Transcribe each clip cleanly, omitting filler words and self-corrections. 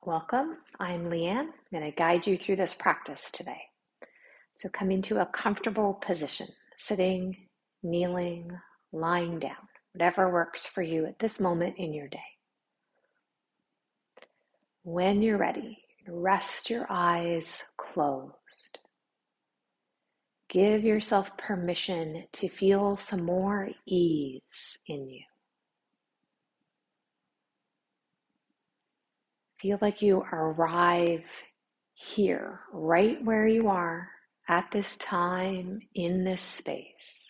Welcome, I'm Leanne. I'm going to guide you through this practice today. So come into a comfortable position, sitting, kneeling, lying down, whatever works for you at this moment in your day. When you're ready, rest your eyes closed. Give yourself permission to feel some more ease in you. Feel like you arrive here, right where you are at this time in this space.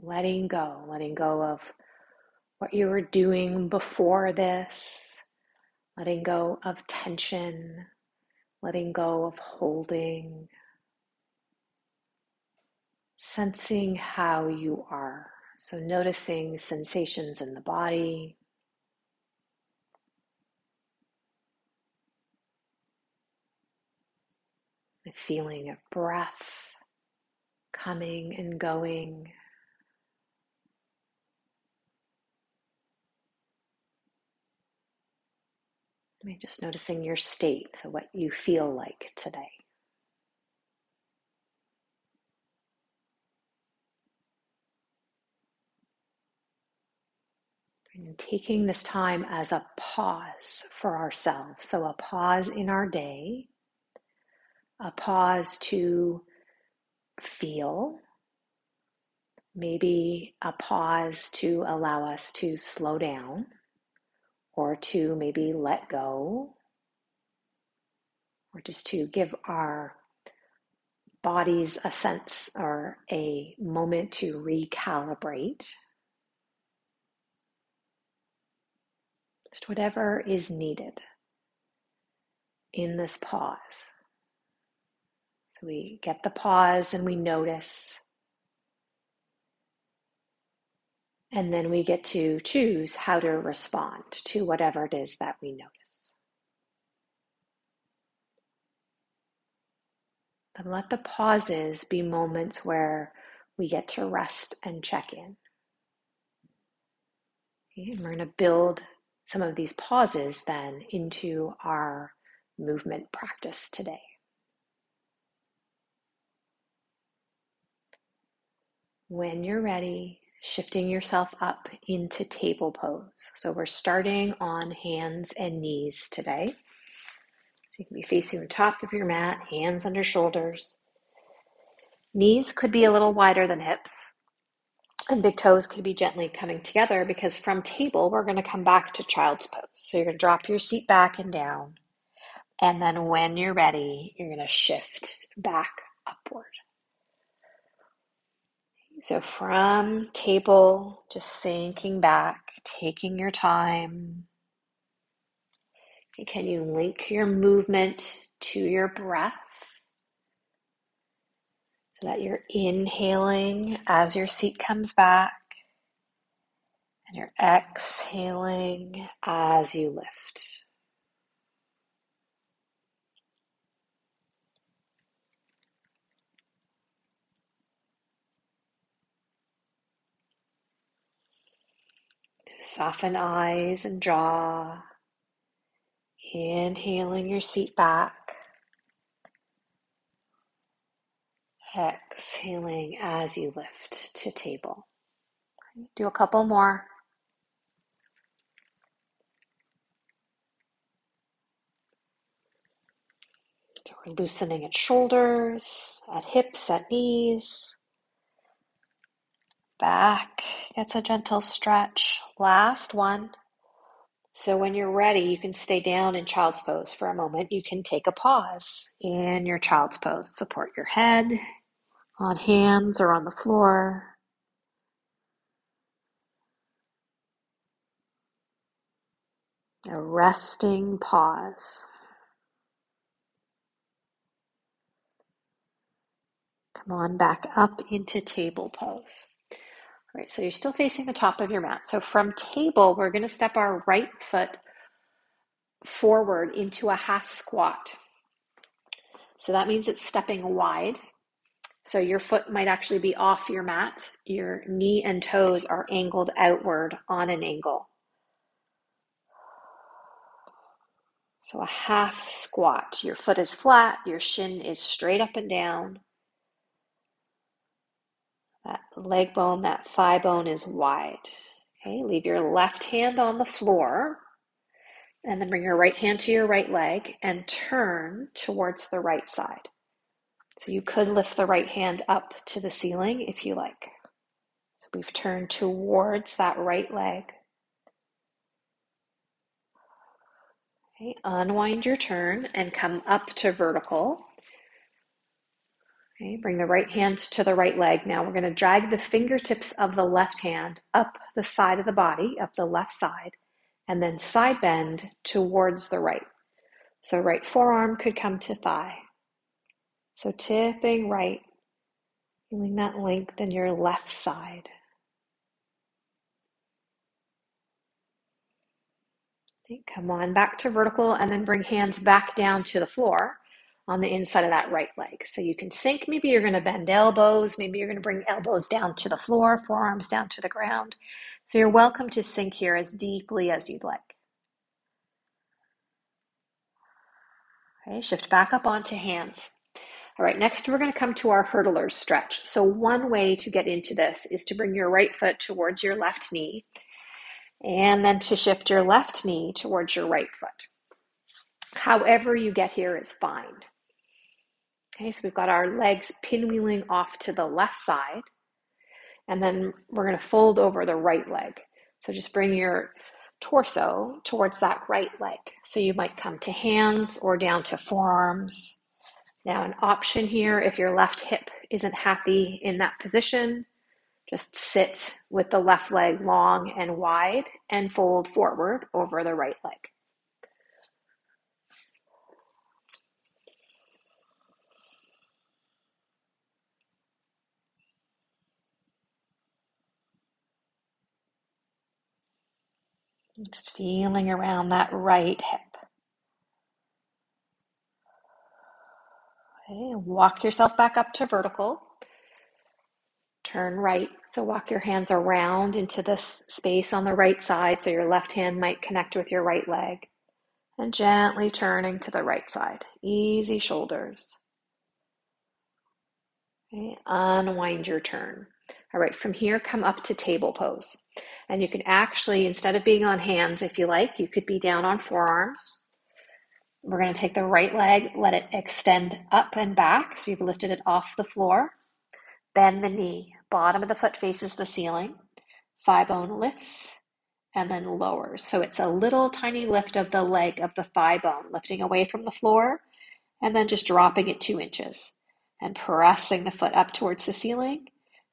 Letting go of what you were doing before this, letting go of tension, letting go of holding, sensing how you are. So noticing sensations in the body, the feeling of breath coming and going. Maybe just noticing your state, so what you feel like today. And taking this time as a pause for ourselves. So a pause in our day, a pause to feel, maybe a pause to allow us to slow down or to maybe let go, or just to give our bodies a sense or a moment to recalibrate. Just whatever is needed in this pause. So we get the pause and we notice. And then we get to choose how to respond to whatever it is that we notice. But let the pauses be moments where we get to rest and check in. Okay, and we're going to build some of these pauses then into our movement practice today. When you're ready, shifting yourself up into table pose. So we're starting on hands and knees today. So you can be facing the top of your mat, hands under shoulders. Knees could be a little wider than hips, and big toes could be gently coming together, because from table, we're going to come back to child's pose. So you're going to drop your seat back and down. And then when you're ready, you're going to shift back upward. So from table, just sinking back, taking your time. Can you link your movement to your breath so that you're inhaling as your seat comes back and you're exhaling as you lift. So soften eyes and jaw. Inhaling your seat back. Exhaling as you lift to table. Do a couple more. So we're loosening at shoulders, at hips, at knees. Back gets a gentle stretch. Last one. So when you're ready, you can stay down in child's pose for a moment. You can take a pause in your child's pose. Support your head on hands or on the floor. A resting pause. Come on back up into table pose. All right, so you're still facing the top of your mat. So from table, we're going to step our right foot forward into a half squat. So that means it's stepping wide. So your foot might actually be off your mat. Your knee and toes are angled outward on an angle. So a half squat. Your foot is flat, your shin is straight up and down. That leg bone, that thigh bone is wide. Okay, leave your left hand on the floor and then bring your right hand to your right leg and turn towards the right side. So you could lift the right hand up to the ceiling if you like. So we've turned towards that right leg. Okay, unwind your turn and come up to vertical. Okay, bring the right hand to the right leg. Now we're going to drag the fingertips of the left hand up the side of the body, up the left side, and then side bend towards the right. So right forearm could come to thigh. So tipping right, feeling that length in your left side. Okay, come on back to vertical and then bring hands back down to the floor on the inside of that right leg. So you can sink. Maybe you're going to bend elbows. Maybe you're going to bring elbows down to the floor, forearms down to the ground. So you're welcome to sink here as deeply as you'd like. Okay, shift back up onto hands. All right, next we're going to come to our hurdler stretch. So one way to get into this is to bring your right foot towards your left knee and then to shift your left knee towards your right foot. However you get here is fine. Okay, so we've got our legs pinwheeling off to the left side, and then we're going to fold over the right leg. So just bring your torso towards that right leg. So you might come to hands or down to forearms. Now an option here, if your left hip isn't happy in that position, just sit with the left leg long and wide and fold forward over the right leg. Just feeling around that right hip. Okay, walk yourself back up to vertical. Turn right. So walk your hands around into this space on the right side so your left hand might connect with your right leg. And gently turning to the right side. Easy shoulders. Okay, unwind your turn. All right, from here, come up to table pose. And you can actually, instead of being on hands, if you like, you could be down on forearms. We're going to take the right leg, let it extend up and back. So you've lifted it off the floor. Bend the knee. Bottom of the foot faces the ceiling. Thigh bone lifts and then lowers. So it's a little tiny lift of the leg of the thigh bone, lifting away from the floor and then just dropping it 2 inches and pressing the foot up towards the ceiling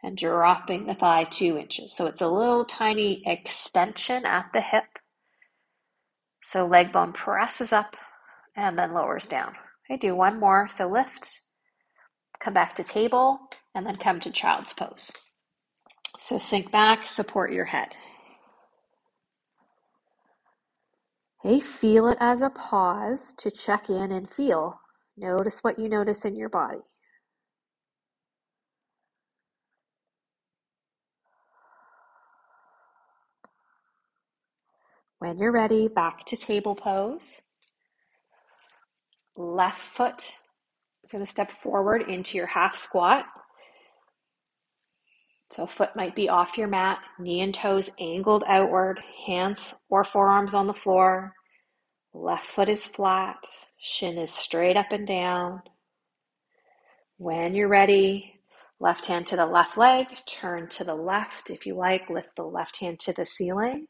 and dropping the thigh 2 inches. So it's a little tiny extension at the hip. So leg bone presses up and then lowers down. Okay, do one more. So lift, come back to table, and then come to child's pose. So sink back, support your head. Okay, feel it as a pause to check in and feel. Notice what you notice in your body. When you're ready, back to table pose. Left foot is going to step forward into your half squat. So foot might be off your mat, knee and toes angled outward, hands or forearms on the floor. Left foot is flat, shin is straight up and down. When you're ready, left hand to the left leg, turn to the left if you like, lift the left hand to the ceiling.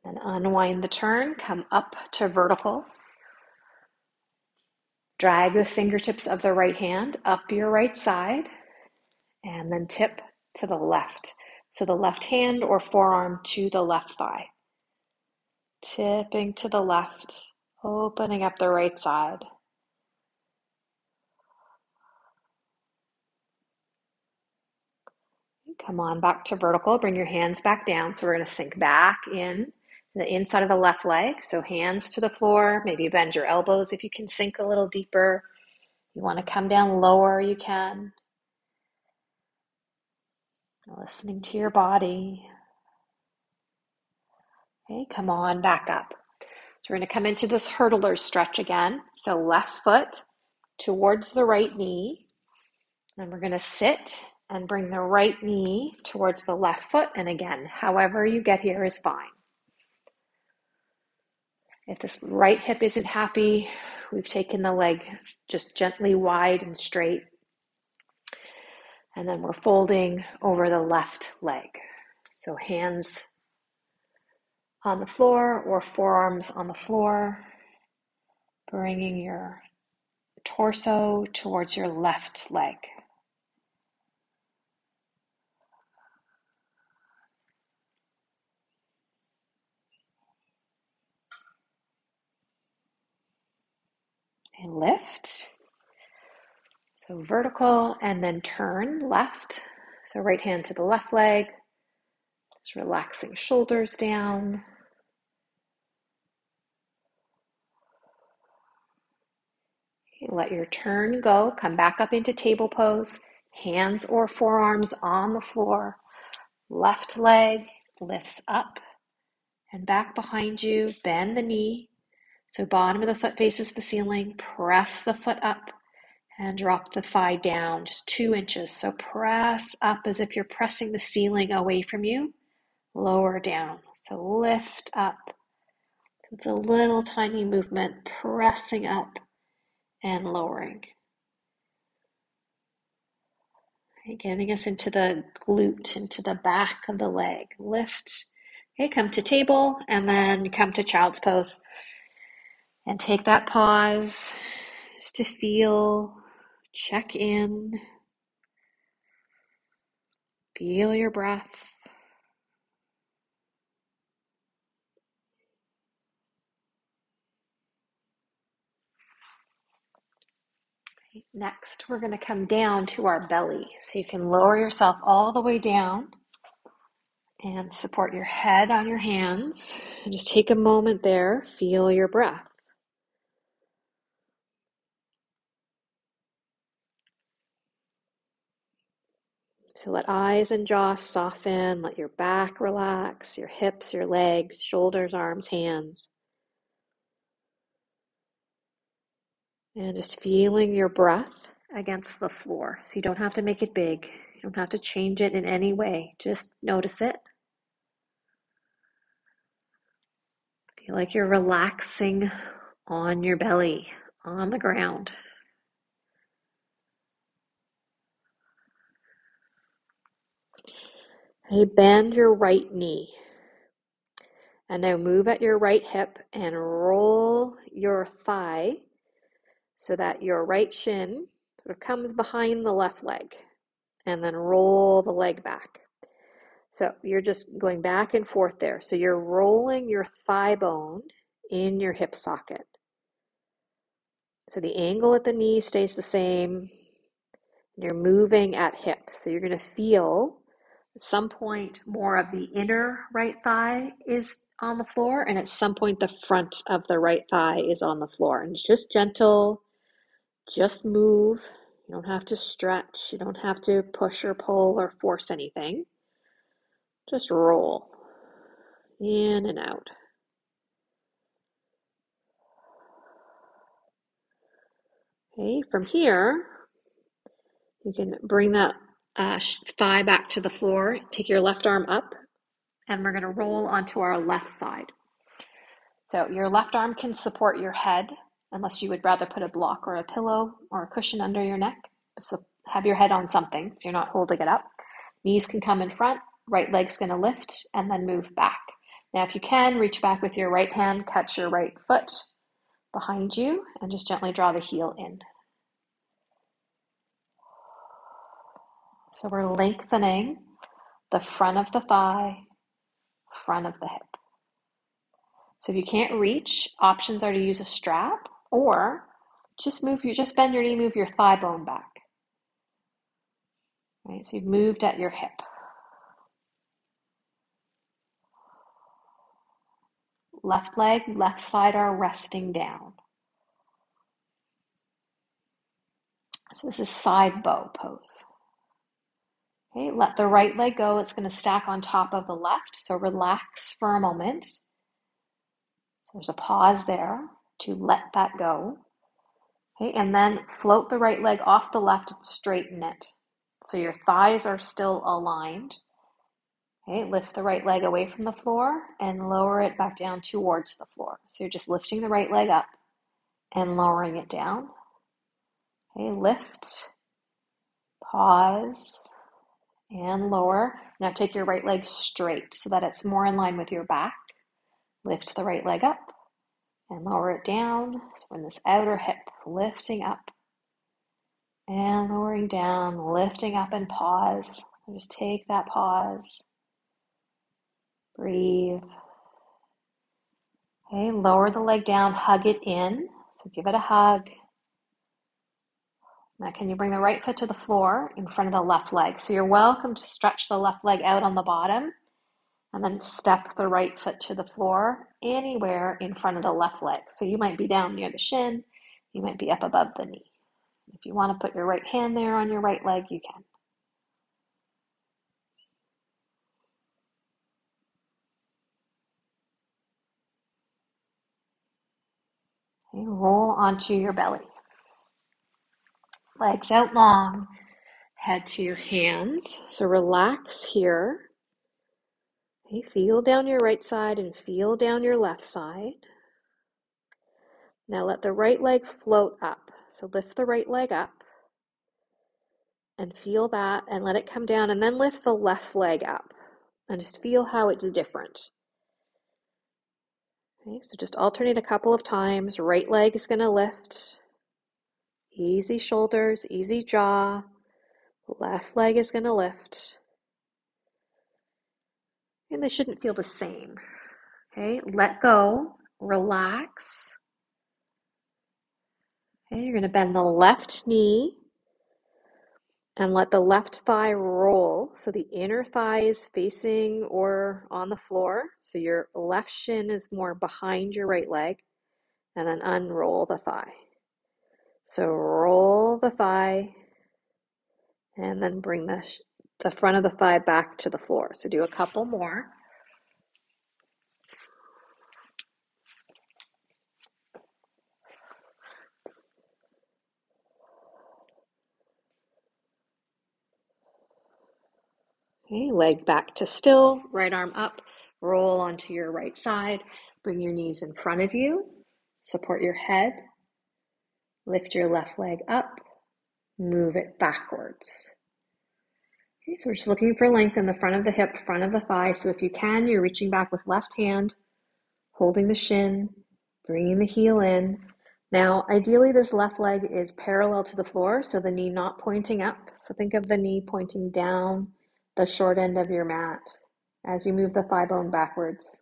And unwind the turn, come up to vertical. Drag the fingertips of the right hand up your right side and then tip to the left. So the left hand or forearm to the left thigh. Tipping to the left, opening up the right side. Come on back to vertical, bring your hands back down. So we're going to sink back in the inside of the left leg. So hands to the floor, maybe bend your elbows if you can sink a little deeper. You want to come down lower, you can. Listening to your body. Okay, come on, back up. So we're going to come into this hurdler stretch again. So left foot towards the right knee. And we're going to sit and bring the right knee towards the left foot. And again, however you get here is fine. If this right hip isn't happy, we've taken the leg just gently wide and straight. And then we're folding over the left leg. So hands on the floor or forearms on the floor, bringing your torso towards your left leg. And lift. So vertical and then turn left. So right hand to the left leg. Just relaxing shoulders down. Let your turn go. Come back up into table pose. Hands or forearms on the floor. Left leg lifts up and back behind you. Bend the knee. So bottom of the foot faces the ceiling. Press the foot up and drop the thigh down just 2 inches. So press up as if you're pressing the ceiling away from you. Lower down. So lift up. It's a little tiny movement, pressing up and lowering. Okay, getting us into the glute, into the back of the leg. Lift. Okay, come to table and then come to child's pose. And take that pause just to feel, check in, feel your breath. Next, we're going to come down to our belly. So you can lower yourself all the way down and support your head on your hands. And just take a moment there, feel your breath. So let eyes and jaw soften, let your back relax, your hips, your legs, shoulders, arms, hands. And just feeling your breath against the floor. So you don't have to make it big. You don't have to change it in any way. Just notice it. Feel like you're relaxing on your belly, on the ground. Hey, bend your right knee. And now move at your right hip and roll your thigh so that your right shin sort of comes behind the left leg. And then roll the leg back. So you're just going back and forth there. So you're rolling your thigh bone in your hip socket. So the angle at the knee stays the same. You're moving at hip. So you're going to feel at some point more of the inner right thigh is on the floor, and at some point the front of the right thigh is on the floor. And it's just gentle, just move. You don't have to stretch. You don't have to push or pull or force anything. Just roll in and out. Okay, from here, you can bring that thigh back to the floor. Take your left arm up, and we're going to roll onto our left side. So your left arm can support your head, unless you would rather put a block or a pillow or a cushion under your neck. So have your head on something so you're not holding it up. Knees can come in front, right leg's going to lift, and then move back. Now if you can, reach back with your right hand, catch your right foot behind you, and just gently draw the heel in. So we're lengthening the front of the thigh, front of the hip. So if you can't reach, options are to use a strap or just bend your knee, move your thigh bone back. Right, so you've moved at your hip. Left leg, left side are resting down. So this is side bow pose. Okay, let the right leg go. It's going to stack on top of the left. So relax for a moment. So there's a pause there to let that go. Okay, and then float the right leg off the left and straighten it. So your thighs are still aligned. Okay, lift the right leg away from the floor and lower it back down towards the floor. So you're just lifting the right leg up and lowering it down. Okay, lift, pause, and lower. Now take your right leg straight so that it's more in line with your back. Lift the right leg up and lower it down. So in this outer hip, lifting up and lowering down, lifting up and pause. Just take that pause. Breathe. Okay, lower the leg down, hug it in. So give it a hug. Now can you bring the right foot to the floor in front of the left leg? So you're welcome to stretch the left leg out on the bottom and then step the right foot to the floor anywhere in front of the left leg. So you might be down near the shin, you might be up above the knee. If you want to put your right hand there on your right leg, you can. Okay, roll onto your belly. Legs out long, head to your hands. So relax here. Okay, feel down your right side and feel down your left side. Now let the right leg float up. So lift the right leg up and feel that and let it come down, and then lift the left leg up and just feel how it's different. Okay, so just alternate a couple of times. Right leg is going to lift. Easy shoulders, easy jaw. Left leg is going to lift. And they shouldn't feel the same. Okay, let go, relax. Okay, you're going to bend the left knee and let the left thigh roll. So the inner thigh is facing or on the floor. So your left shin is more behind your right leg. And then unroll the thigh. So roll the thigh and then bring the front of the thigh back to the floor. So do a couple more. Okay, leg back to still, right arm up, roll onto your right side, bring your knees in front of you, support your head, lift your left leg up, move it backwards. Okay, so we're just looking for length in the front of the hip, front of the thigh. So if you can, you're reaching back with left hand, holding the shin, bringing the heel in. Now, ideally, this left leg is parallel to the floor, so the knee not pointing up. So think of the knee pointing down the short end of your mat as you move the thigh bone backwards.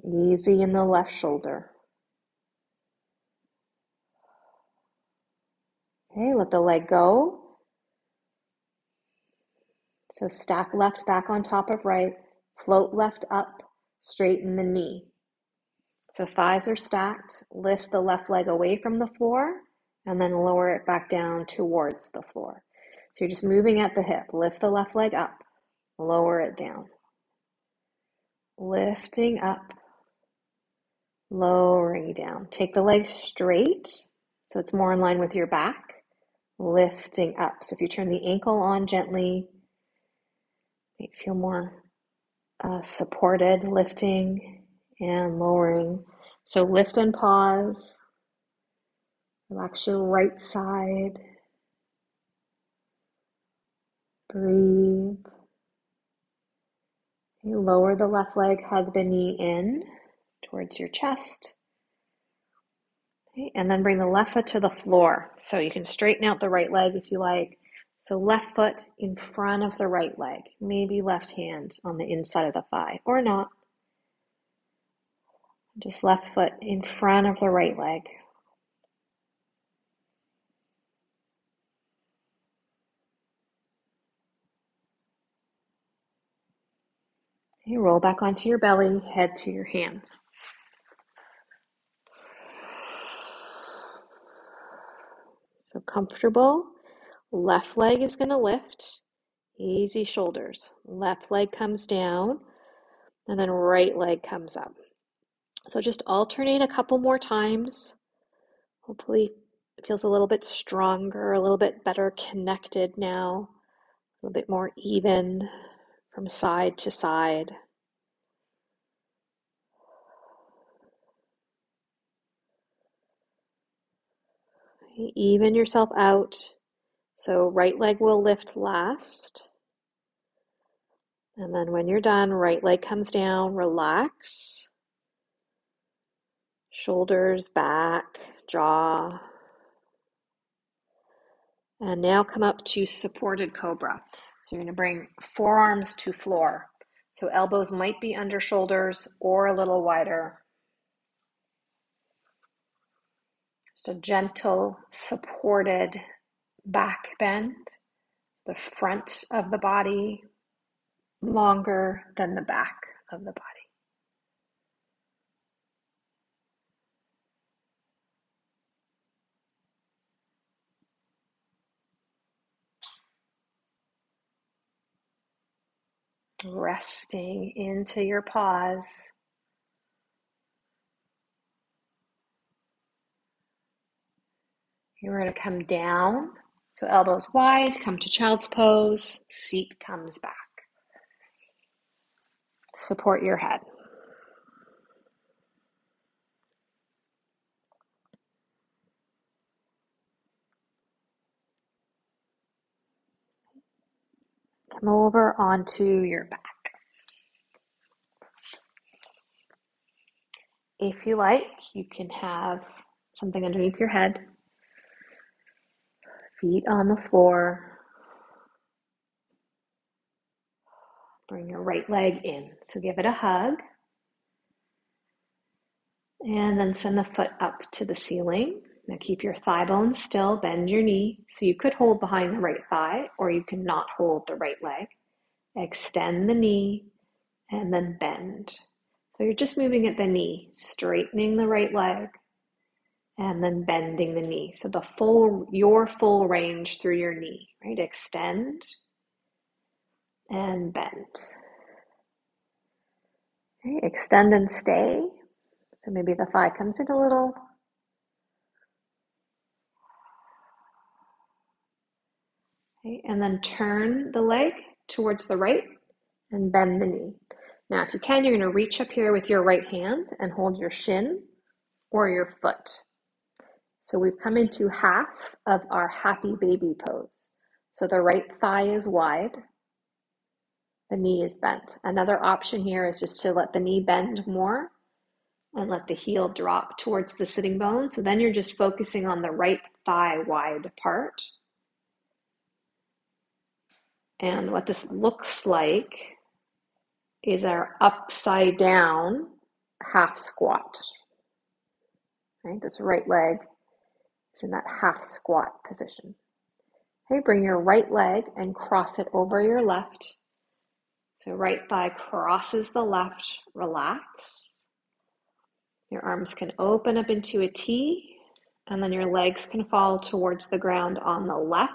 Easy in the left shoulder. Okay, let the leg go. So stack left back on top of right, float left up, straighten the knee. So thighs are stacked, lift the left leg away from the floor, and then lower it back down towards the floor. So you're just moving at the hip. Lift the left leg up, lower it down. Lifting up, lowering down. Take the leg straight so it's more in line with your back. Lifting up. So if you turn the ankle on gently, you feel more supported, lifting and lowering. So lift and pause. Relax your right side. Breathe. You lower the left leg, hug the knee in towards your chest. Okay, and then bring the left foot to the floor. So you can straighten out the right leg if you like. So left foot in front of the right leg. Maybe left hand on the inside of the thigh, or not. Just left foot in front of the right leg. You roll back onto your belly, head to your hands. So comfortable. Left leg is going to lift. Easy shoulders. Left leg comes down, and then right leg comes up. So just alternate a couple more times. Hopefully it feels a little bit stronger, a little bit better connected now, a little bit more even from side to side. Even yourself out. So right leg will lift last. And then when you're done, right leg comes down, relax. Shoulders, back, jaw. And now come up to supported cobra. So you're going to bring forearms to floor. So elbows might be under shoulders or a little wider. Just a gentle, supported back bend. The front of the body longer than the back of the body. Resting into your pause. You're going to come down. So elbows wide, come to child's pose, seat comes back. Support your head. Come over onto your back. If you like, you can have something underneath your head, feet on the floor. Bring your right leg in. So give it a hug. And then send the foot up to the ceiling. Now keep your thigh bones still, bend your knee. So you could hold behind the right thigh, or you can not hold the right leg. Extend the knee and then bend. So you're just moving at the knee, straightening the right leg and then bending the knee. So your full range through your knee, right? Extend and bend. Okay, extend and stay. So maybe the thigh comes in a little. Okay, and then turn the leg towards the right and bend the knee. Now, if you can, you're going to reach up here with your right hand and hold your shin or your foot. So we've come into half of our happy baby pose. So the right thigh is wide, the knee is bent. Another option here is just to let the knee bend more and let the heel drop towards the sitting bone. So then you're just focusing on the right thigh wide part. And what this looks like is our upside down half squat. Right? This right leg is in that half squat position. Okay, bring your right leg and cross it over your left. So right thigh crosses the left, relax. Your arms can open up into a T, and then your legs can fall towards the ground on the left,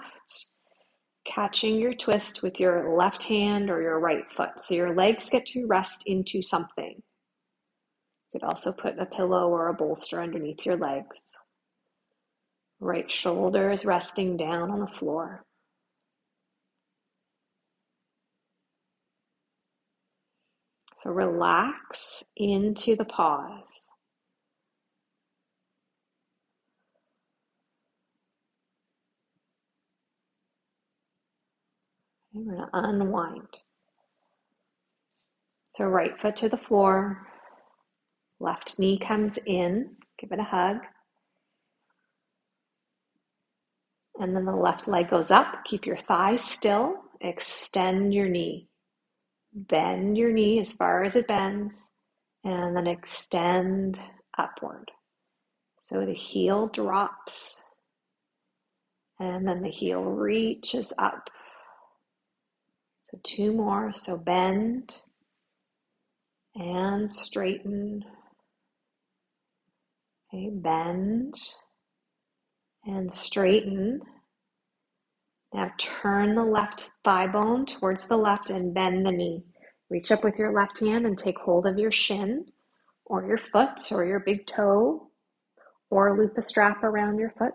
catching your twist with your left hand or your right foot. So your legs get to rest into something. You could also put a pillow or a bolster underneath your legs. Right shoulder is resting down on the floor. So relax into the pause. Okay, we're going to unwind. So right foot to the floor, left knee comes in, give it a hug. And then the left leg goes up, keep your thighs still, extend your knee. Bend your knee as far as it bends, and then extend upward. So the heel drops, and then the heel reaches up. So two more, so bend and straighten. Okay, bend and straighten. Now turn the left thigh bone towards the left and bend the knee. Reach up with your left hand and take hold of your shin or your foot or your big toe, or loop a strap around your foot.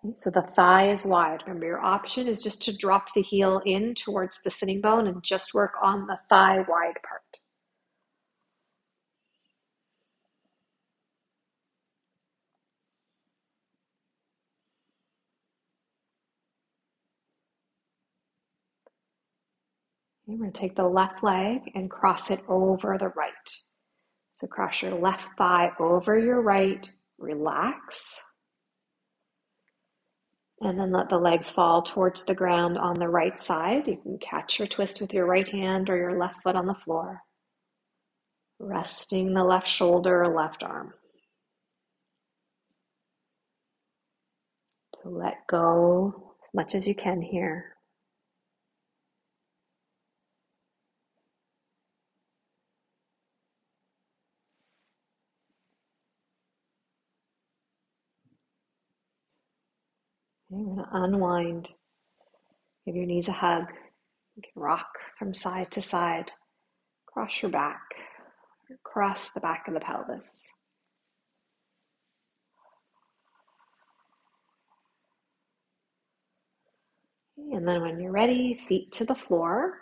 Okay, so the thigh is wide. Remember, your option is just to drop the heel in towards the sitting bone and just work on the thigh wide part. Okay, we're going to take the left leg and cross it over the right. So cross your left thigh over your right, relax, and then let the legs fall towards the ground on the right side. You can catch your twist with your right hand or your left foot on the floor. Resting the left shoulder, left arm. So let go as much as you can here. Okay, we're going to unwind. Give your knees a hug. You can rock from side to side. Cross your back. Cross the back of the pelvis. Okay, and then when you're ready, feet to the floor.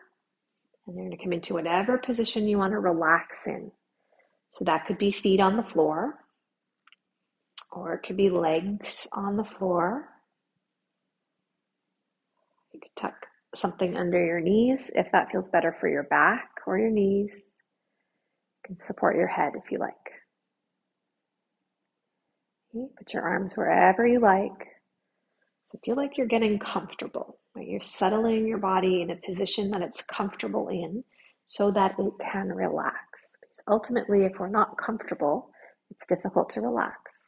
And you're going to come into whatever position you want to relax in. So that could be feet on the floor, or it could be legs on the floor. You could tuck something under your knees if that feels better for your back or your knees. You can support your head if you like. Okay, put your arms wherever you like. So feel like you're getting comfortable, right? You're settling your body in a position that it's comfortable in so that it can relax. Because ultimately, if we're not comfortable, it's difficult to relax.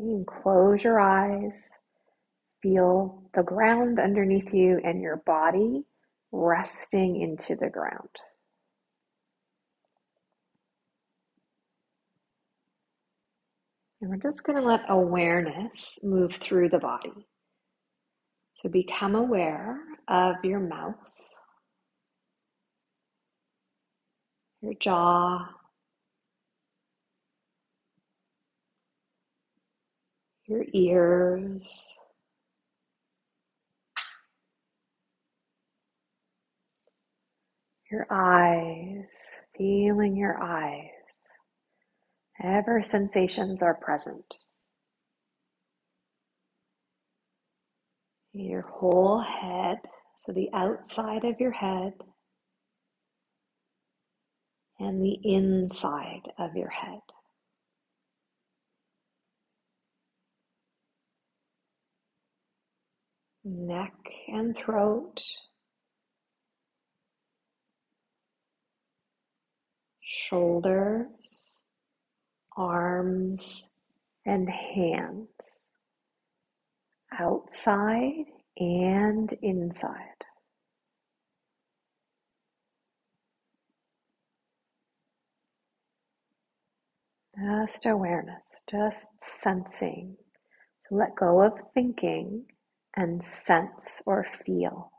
You can close your eyes, feel the ground underneath you and your body resting into the ground. And we're just going to let awareness move through the body. So become aware of your mouth, your jaw, your ears, your eyes, feeling your eyes, whatever sensations are present. Your whole head, so the outside of your head and the inside of your head. Neck and throat, shoulders, arms, and hands, outside and inside. Just awareness, just sensing. So let go of thinking and sense or feel.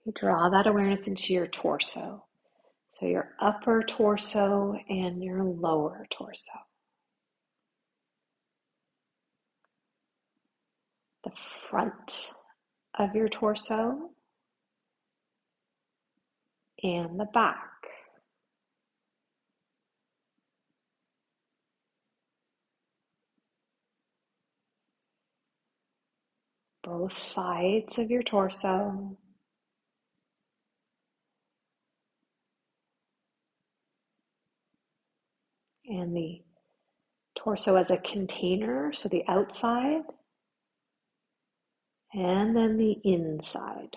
You draw that awareness into your torso. So your upper torso and your lower torso. The front of your torso and the back. Both sides of your torso. And the torso as a container, so the outside, and then the inside.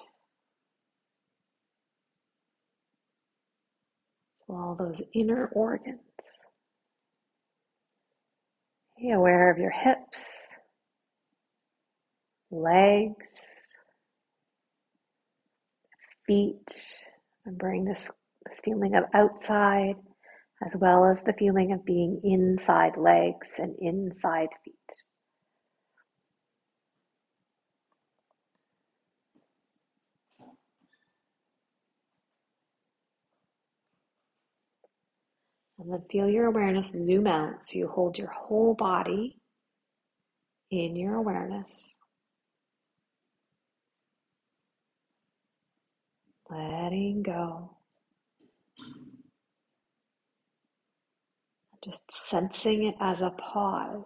So all those inner organs. Be aware of your hips, legs, feet, and bring this feeling of outside as well as the feeling of being inside legs and inside feet. And then feel your awareness zoom out so you hold your whole body in your awareness. Letting go. Just sensing it as a pause.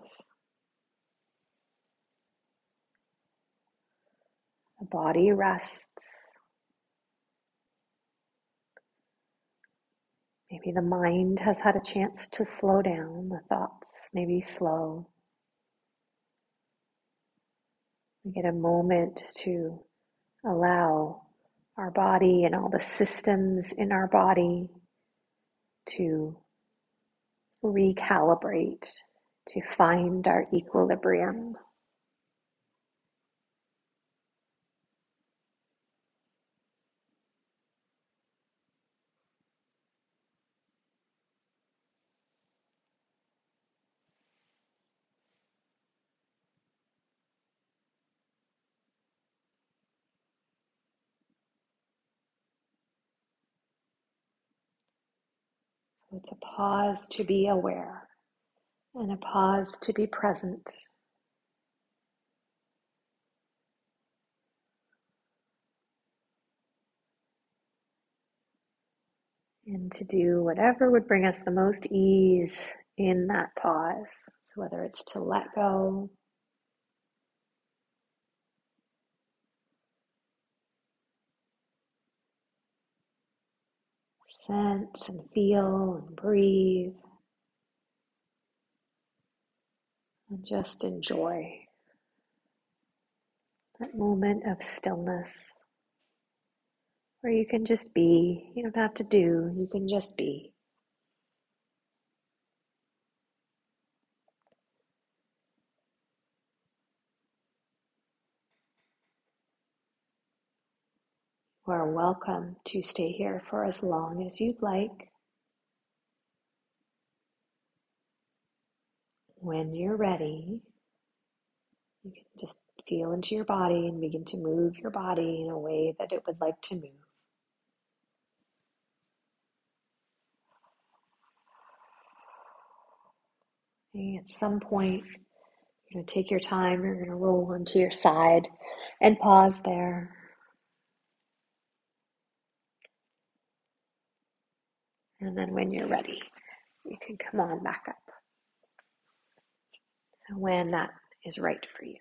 The body rests. Maybe the mind has had a chance to slow down. The thoughts maybe slow. We get a moment to allow our body and all the systems in our body to recalibrate, to find our equilibrium. So it's a pause to be aware and a pause to be present. And to do whatever would bring us the most ease in that pause. So whether it's to let go, sense and feel and breathe, and just enjoy that moment of stillness where you can just be. You don't have to do, you can just be. You are welcome to stay here for as long as you'd like. When you're ready, you can just feel into your body and begin to move your body in a way that it would like to move. And at some point, you're going to take your time, you're going to roll onto your side and pause there. And then when you're ready, you can come on back up. When that is right for you.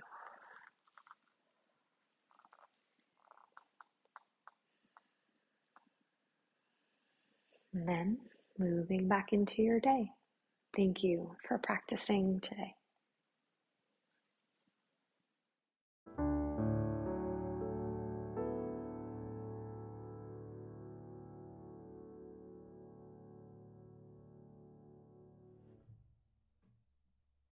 And then moving back into your day. Thank you for practicing today.